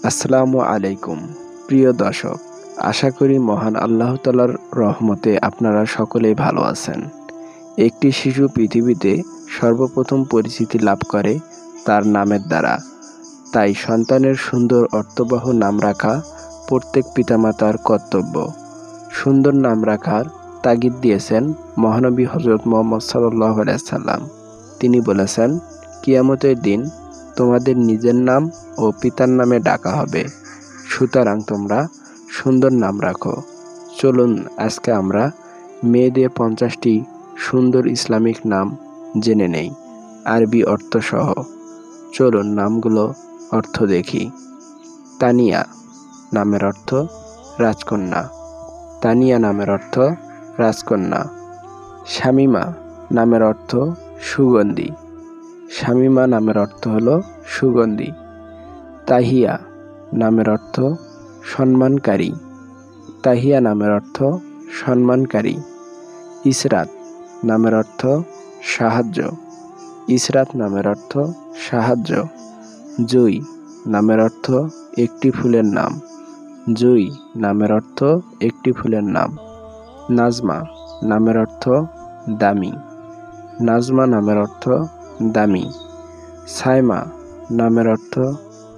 আসসালামু আলাইকুম প্রিয় দর্শক, আশা করি মহান আল্লাহ তাআলার রহমতে আপনারা সকলেই ভালো আছেন। একটি শিশু পৃথিবীতে সর্বপ্রথম পরিচিতি লাভ করে তার নামের দ্বারা। তাই সন্তানের সুন্দর অর্থবহ নাম রাখা প্রত্যেক পিতামাতার কর্তব্য। সুন্দর নাম রাখার তাগিদ দিয়েছেন মহানবী হযরত মুহাম্মদ সাল্লাল্লাহু আলাইহি ওয়াসাল্লাম। তিনি বলেছেন, কিয়ামতের দিন তোমাদের নিজের নাম ও পিতার নামে ডাকা হবে, সুতরাং তোমরা সুন্দর নাম রাখো। চলুন আজকে আমরা মেয়েদের 50টি সুন্দর ইসলামিক নাম জেনে নেই, আরবি অর্থ সহ। চলুন নামগুলো অর্থ দেখি। তানিয়া নামের অর্থ রাজকন্যা। তানিয়া নামের অর্থ রাজকন্যা। শামিমা নামের অর্থ সুগন্ধি। শামিমা নামের অর্থ হলো সুগন্ধি। তাহিয়া নামের অর্থ সম্মানকারী। তাহিয়া নামের অর্থ সম্মানকারী। ইসরাত নামের অর্থ সাহায্য। ইসরাত নামের অর্থ সাহায্য। জুই নামের অর্থ একটি ফুলের নাম। জুই নামের অর্থ একটি ফুলের নাম। নাজমা নামের অর্থ দামি। নাজমা নামের অর্থ দামি। সাইমা নামের অর্থ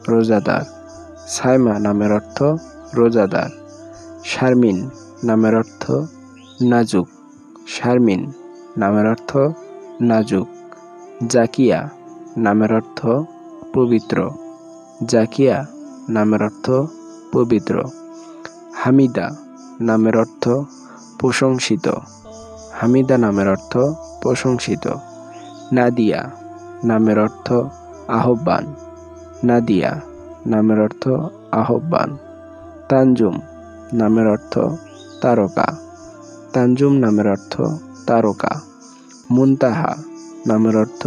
রোজাদার। সাইমা নামের অর্থ রোজাদার। শারমিন নামের অর্থ নাজুক। শারমিন নামের অর্থ নাজুক। জাকিয়া নামের অর্থ পবিত্র। জাকিয়া নামের অর্থ পবিত্র। হামিদা নামের অর্থ প্রশংসিত। হামিদা নামের অর্থ প্রশংসিত। নাদিয়া নামের অর্থ আহ্বান। নাদিয়া নামের অর্থ আহ্বান। তানজুম নামের অর্থ তারকা। তানজুম নামের অর্থ তারকা। মুনতাহা নামের অর্থ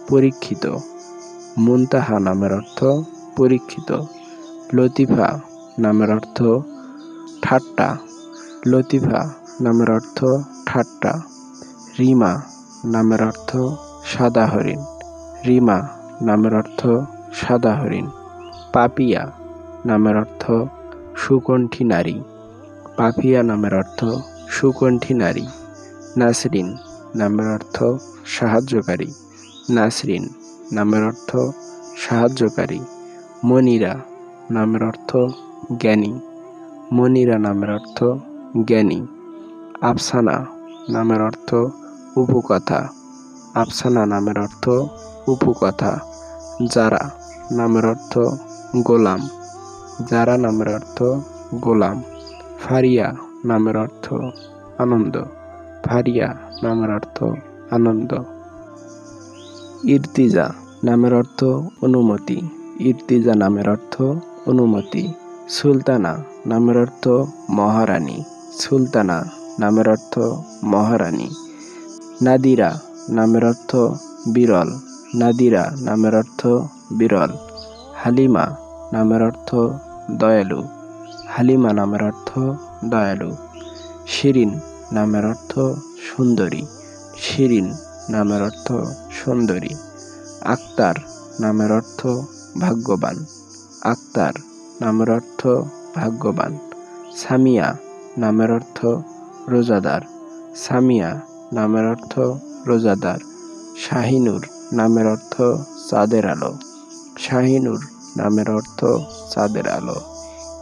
পরীক্ষিত। মুনতাহা নামের অর্থ পরীক্ষিত। লতিফা নামের অর্থ ঠাট্টা। লতিফা নামের অর্থ ঠাট্টা। রিমা নামের অর্থ সাদা হরিণ। রিমা নামের অর্থ সাদা হরিণ। পাপিয়া নামের অর্থ সুকণ্ঠী নারী। পাপিয়া নামের অর্থ সুকণ্ঠী নারী। নাসরিন নামের অর্থ সাহায্যকারী। নাসরিন নামের অর্থ সাহায্যকারী। মনিরা নামের অর্থ জ্ঞানী। মনিরা নামের অর্থ জ্ঞানী। আফসানা নামের অর্থ উপকথা। আফসানা নামের অর্থ উপকথা। যারা নামের অর্থ গোলাম। যারা নামের অর্থ গোলাম। ফারিয়া নামের অর্থ আনন্দ। ফারিয়া নামের অর্থ আনন্দ। ইর্তিজা নামের অর্থ অনুমতি। ইর্তিজা নামের অর্থ অনুমতি। সুলতানা নামের অর্থ মহারানী। সুলতানা নামের অর্থ মহারানী। নাদিরা নামের অর্থ বিরল। নাদিরা নামের অর্থ বিরল। হালিমা নামের অর্থ দয়ালু। হালিমা নামের অর্থ দয়ালু। শিরিন নামের অর্থ সুন্দরী। শিরিন নামের অর্থ সুন্দরী। আক্তার নামের অর্থ ভাগ্যবান। আক্তার নামের অর্থ ভাগ্যবান। সামিয়া নামের অর্থ রোজাদার। সামিয়া নামের অর্থ রোজাদার। শাহিনুর নামের অর্থ চাঁদের আলো। শাহিনুর নামের অর্থ চাঁদের আলো।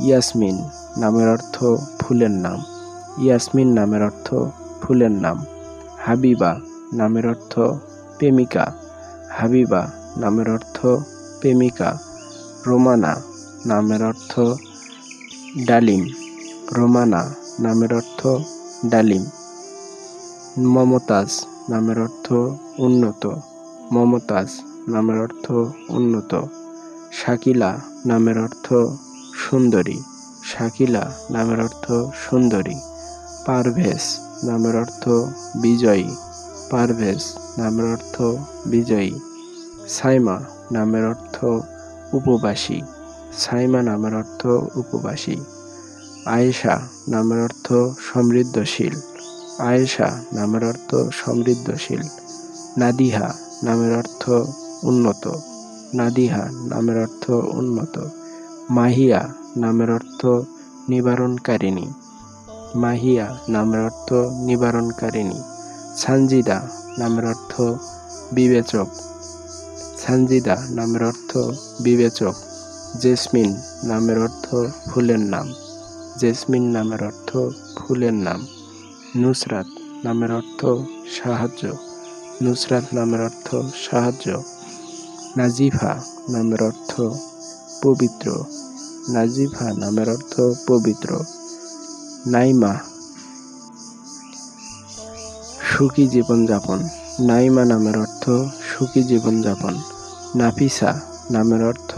ইয়াসমিন নামের অর্থ ফুলের নাম। ইয়াসমিন নামের অর্থ ফুলের নাম। হাবিবা নামের অর্থ প্রেমিকা। হাবিবা নামের অর্থ প্রেমিকা। রোমানা নামের অর্থ ডালিম। রোমানা নামের অর্থ ডালিম। মমতাজ নামের অর্থ উন্নত। মমতাজ নামের অর্থ উন্নত। শাকিলা নামের অর্থ সুন্দরী। শাকিলা নামের অর্থ সুন্দরী। পারভেজ নামের অর্থ বিজয়ী। পারভেজ নামের অর্থ বিজয়ী। সাইমা নামের অর্থ উপবাসী। সাইমা নামের অর্থ উপবাসী। আয়েশা নামের অর্থ সমৃদ্ধশীল। আয়েশা নামের অর্থ সমৃদ্ধশীল। নাদিহা নামের অর্থ উন্নত। নাদিহা নামের অর্থ উন্নত। মাহিয়া নামের অর্থ নিবারণকারিণী। মাহিয়া নামের অর্থ নিবারণকারিণী। সানজিদা নামের অর্থ বিবেচক। সানজিদা নামের অর্থ বিবেচক। জেসমিন নামের অর্থ ফুলের নাম। জেসমিন নামের অর্থ ফুলের নাম। নুসরাত নামের অর্থ সাহায্য। নুসরাত নামের অর্থ সাহায্য। নাজিফা নামের অর্থ পবিত্র। নাজিফা নামের অর্থ পবিত্র। নাইমা সুখী জীবনযাপন। নাইমা নামের অর্থ সুখী জীবনযাপন। নাফিসা নামের অর্থ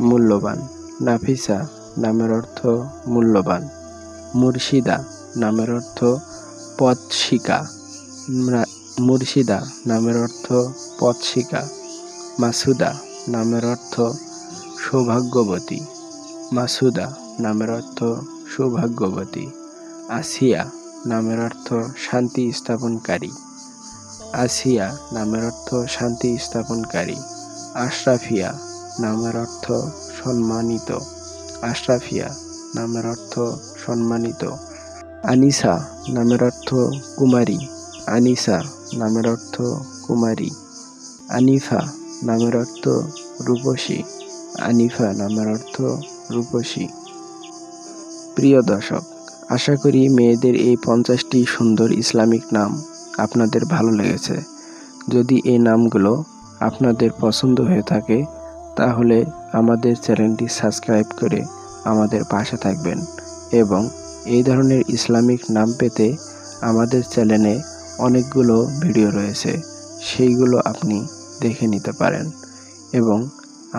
মূল্যবান। নাফিসা নামের অর্থ মূল্যবান। মুর্শিদা নামের অর্থ পথশিকা। মুর্শিদা নামের অর্থ পথশিকা। মাসুদা নামের অর্থ সৌভাগ্যবতী। মাসুদা নামের অর্থ সৌভাগ্যবতী। আসিয়া নামের অর্থ শান্তি স্থাপনকারী। আসিয়া নামের অর্থ শান্তি স্থাপনকারী। আশরাফিয়া নামের অর্থ সম্মানিত। আশরাফিয়া নামের অর্থ সম্মানিত। আনিসা নামের অর্থ কুমারী। আনিসা নামের অর্থ কুমারী। আনিফা নামের অর্থ রূপসী। আনিফা নামের অর্থ রূপসী। প্রিয় দর্শক, আশা করি মেয়েদের এই 50টি সুন্দর ইসলামিক নাম আপনাদের ভালো লেগেছে। যদি এই নামগুলো আপনাদের পছন্দ হয়ে থাকে তাহলে আমাদের চ্যানেলটি সাবস্ক্রাইব করে আমাদের পাশে থাকবেন এবং এই ধরনের ইসলামিক নাম পেতে আমাদের চ্যানেলে অনেকগুলো ভিডিও রয়েছে, সেইগুলো আপনি দেখে নিতে পারেন। এবং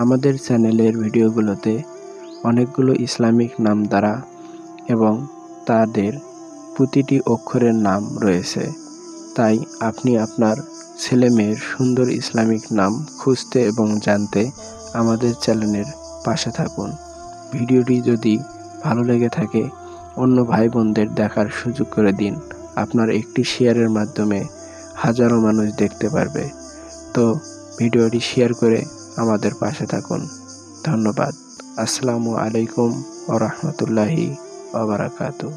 আমাদের চ্যানেলের ভিডিওগুলোতে অনেকগুলো ইসলামিক নাম দ্বারা এবং তাদের প্রতিটি অক্ষরের নাম রয়েছে, তাই আপনি আপনার ছেলেমেয়ের সুন্দর ইসলামিক নাম খুঁজতে এবং জানতে আমাদের চ্যানেলের পাশে থাকুন। ভিডিওটি যদি ভালো লেগে থাকে অন্য ভাই বোনদের দেখার সুযোগ করে দিন। আপনার একটি শেয়ারের মাধ্যমে হাজারো মানুষ দেখতে পারবে। তো ভিডিওটি শেয়ার করে আমাদের পাশে থাকুন। ধন্যবাদ। আসসালামু আলাইকুম ওয়া রাহমাতুল্লাহি ওয়া বারাকাতুহু।